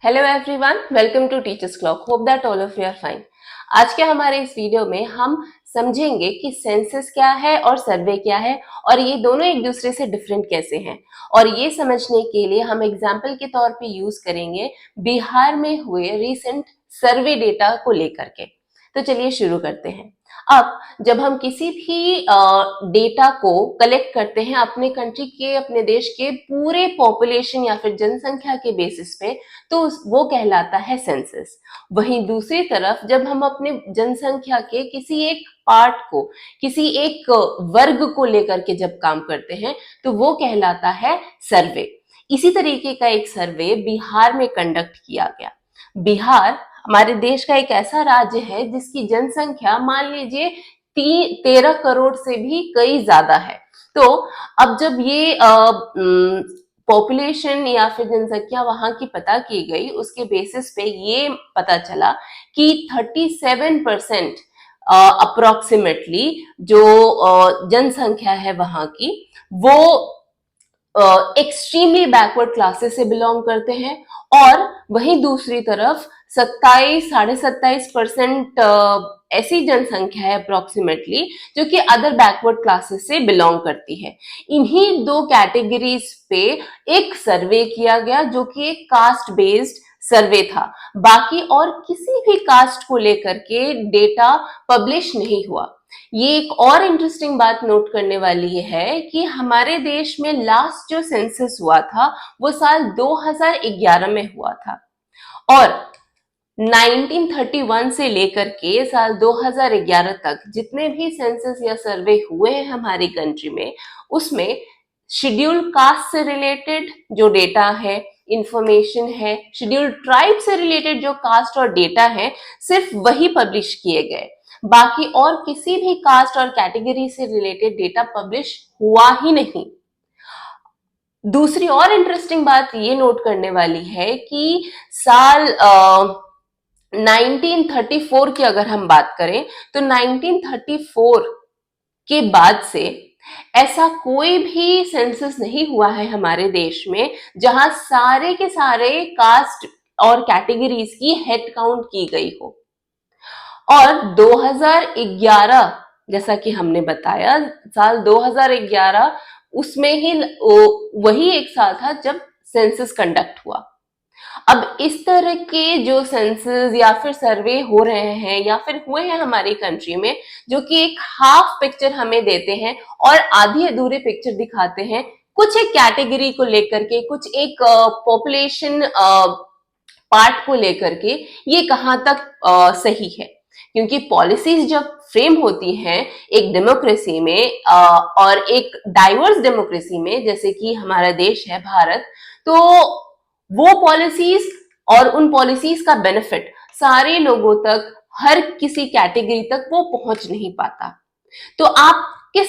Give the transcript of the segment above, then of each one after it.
Hello everyone, welcome to teachers clock. Hope that all of you are fine. आज के हमारे इस video में हम समझेंगे कि सेंसस क्या है और सर्वे क्या है और ये दोनों एक दूसरे से डिफरेंट कैसे हैं। और ये समझने के लिए हम एग्जाम्पल के तौर पे यूज करेंगे बिहार में हुए रिसेंट सर्वे डेटा को लेकर के। तो चलिए शुरू करते हैं। अब जब हम किसी भी डेटा को कलेक्ट करते हैं अपने कंट्री के, अपने देश के पूरे पॉपुलेशन या फिर जनसंख्या के बेसिस पे, तो वो कहलाता है सेंसस। वहीं दूसरी तरफ जब हम अपने जनसंख्या के किसी एक पार्ट को, किसी एक वर्ग को लेकर के जब काम करते हैं, तो वो कहलाता है सर्वे। इसी तरीके का एक सर्वे बिहार में कंडक्ट किया गया। बिहार हमारे देश का एक ऐसा राज्य है जिसकी जनसंख्या मान लीजिए 13 करोड़ से भी कई ज्यादा है। तो अब जब ये पॉपुलेशन या फिर जनसंख्या वहां की पता की गई, उसके बेसिस पे ये पता चला कि 37% अप्रोक्सीमेटली जो जनसंख्या है वहां की, वो एक्सट्रीमली बैकवर्ड क्लासेस से बिलोंग करते हैं। और वहीं दूसरी तरफ 27-27.5% ऐसी जनसंख्या है अप्रोक्सीमेटली जो कि अदर बैकवर्ड क्लासेस से बिलोंग करती है। इन्हीं दो कैटेगरीज पे एक सर्वे किया गया जो कि एक कास्ट बेस्ड सर्वे था। बाकी और किसी भी कास्ट को लेकर के डेटा पब्लिश नहीं हुआ। ये एक और इंटरेस्टिंग बात नोट करने वाली है कि हमारे देश में लास्ट जो सेंसस हुआ था वो साल 2011 में हुआ था। और 1931 से लेकर के साल 2011 तक जितने भी सेंसस या सर्वे हुए हैं हमारी कंट्री में, उसमें शेड्यूल कास्ट से रिलेटेड जो डेटा है, इंफॉर्मेशन है, शेड्यूल ट्राइब से रिलेटेड जो कास्ट और डेटा है, सिर्फ वही पब्लिश किए गए। बाकी और किसी भी कास्ट और कैटेगरी से रिलेटेड डेटा पब्लिश हुआ ही नहीं। दूसरी और इंटरेस्टिंग बात ये नोट करने वाली है कि साल 1934 की अगर हम बात करें तो 1934 के बाद से ऐसा कोई भी सेंसस नहीं हुआ है हमारे देश में जहां सारे के सारे कास्ट और कैटेगरीज की हेड काउंट की गई हो। और 2011, जैसा कि हमने बताया, साल 2011 उसमें ही वही एक साल था जब सेंसस कंडक्ट हुआ। अब इस तरह के जो सेंसस या फिर सर्वे हो रहे हैं या फिर हुए हैं हमारी कंट्री में, जो कि एक हाफ पिक्चर हमें देते हैं और आधी अधूरी पिक्चर दिखाते हैं, कुछ एक कैटेगरी को लेकर के, कुछ एक पॉपुलेशन पार्ट को लेकर के, ये कहां तक सही है। क्योंकि पॉलिसीज जब फ्रेम होती हैं एक डेमोक्रेसी में और एक डाइवर्स डेमोक्रेसी में, जैसे कि हमारा देश है भारत, तो वो पॉलिसीज और उन पॉलिसीज का बेनिफिट सारे लोगों तक, हर किसी कैटेगरी तक वो पहुंच नहीं पाता। तो आप किस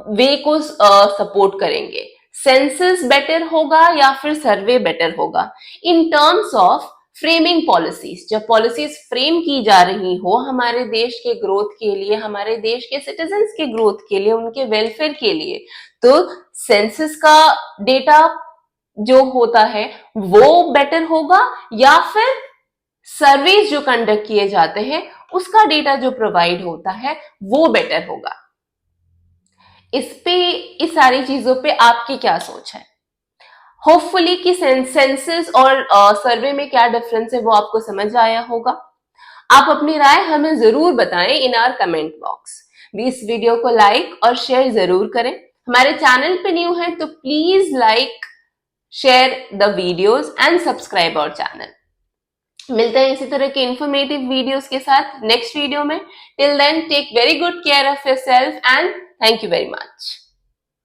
वे को सपोर्ट करेंगे? सेंसस बेटर होगा या फिर सर्वे बेटर होगा? In terms of framing policies, जब पॉलिसीज फ्रेम की जा रही हो हमारे देश के ग्रोथ के लिए, हमारे देश के सिटीजन्स के ग्रोथ के लिए, उनके वेलफेयर के लिए, तो सेंसस का डेटा जो होता है वो बेटर होगा या फिर सर्वेज जो कंडक्ट किए जाते हैं उसका डेटा जो प्रोवाइड होता है वो बेटर होगा? इस पे, इस सारी चीजों पे आपकी क्या सोच है? होपफुली कि सेंसस और सर्वे में क्या डिफरेंस है वो आपको समझ आया होगा। आप अपनी राय हमें जरूर बताएं इन आवर कमेंट बॉक्स। इस वीडियो को लाइक और शेयर जरूर करें। हमारे चैनल पे न्यू है तो please like, share the videos and subscribe our channel. मिलते हैं इसी तरह के इंफॉर्मेटिव वीडियोस के साथ नेक्स्ट वीडियो में। Till then take very good care of yourself and thank you very much.